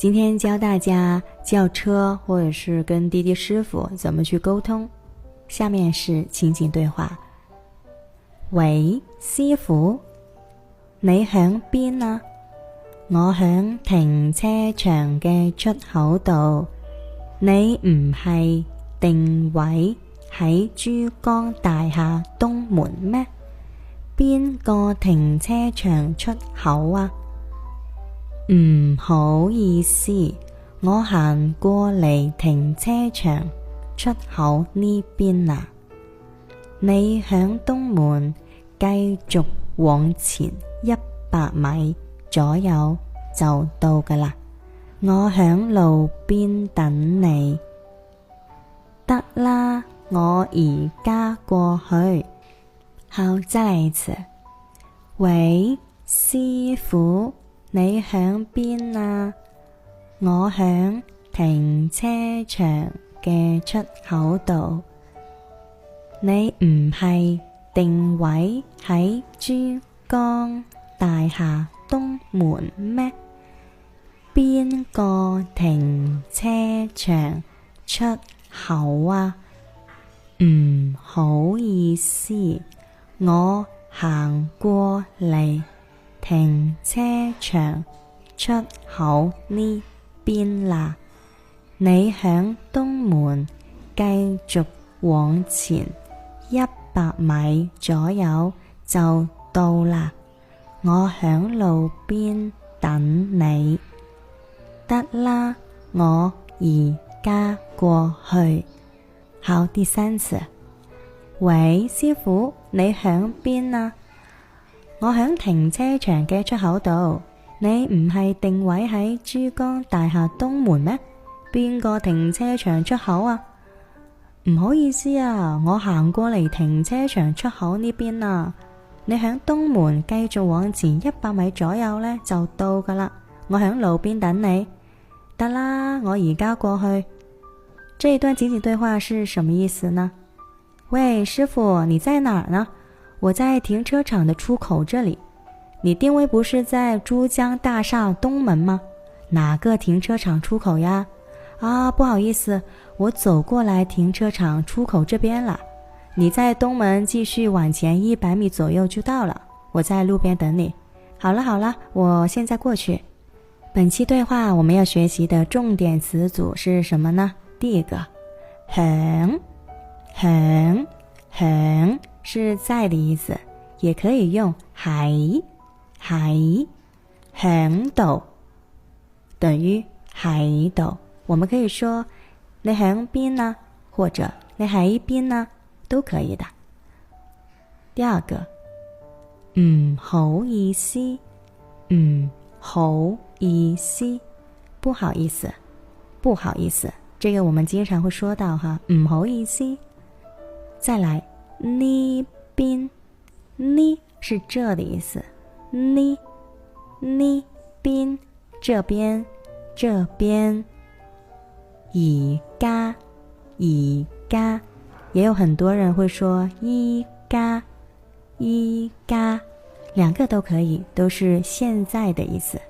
今天教大家叫車或者是跟滴滴师傅怎么去沟通。下面是情景對話。喂，師傅，你響邊啊？我響停車場嘅出口度，你唔係定位喺珠江大廈東門咩？邊個停車場出口啊？唔好意思，我行過嚟停車場出口呢邊啊。你響東門繼續往前100米左右就到㗎喇，我響路邊等你。得啦，我而家過去。好，再來一次。喂，師傅，你響邊啊？我響停車場嘅出口度，你唔係定位喺珠江大廈東門咩？邊個停車場出口啊？唔好意思，我行過嚟停車場出口呢邊啦，你響東門繼續往前100米左右就到啦，我響路邊等你。得啦，我而家過去。好，第三次。喂，師傅，你響邊啊？我響停車場嘅出口度，你唔係定位喺珠江大廈東門咩？邊個停車場出口啊？唔好意思啊，我行過嚟停車場出口呢邊啊。你響東門繼續往前100米左右呢，就到㗎喇，我響路邊等你。得啦，我而家過去。這一段情景對話是什麼意思呢？喂，師傅，你在哪兒呢？我在停車場的出口這裡。你定位不是在珠江大廈東門嗎？哪個停車場出口呀？啊，不好意思，我走過來停車場出口這邊了。你在東門繼續往前100米左右就到了，我在路邊等你。好了好了，我現在過去。本期對話我們要學習的重點詞組是什麼呢？第一個，響，響，響是在的意思，也可以用喺，喺，響度等於喺度。我們可以說你響邊啊，或者你喺邊啊，都可以的。第二個，唔好意思，唔好意思，不好意思，不好意思，這個我們經常會說到哈，唔好意思。再來，呢邊，呢是這的意思，呢邊，這邊，這邊。而家，而家，也有很多人會說依家，依家，兩個都可以，都是現在的意思。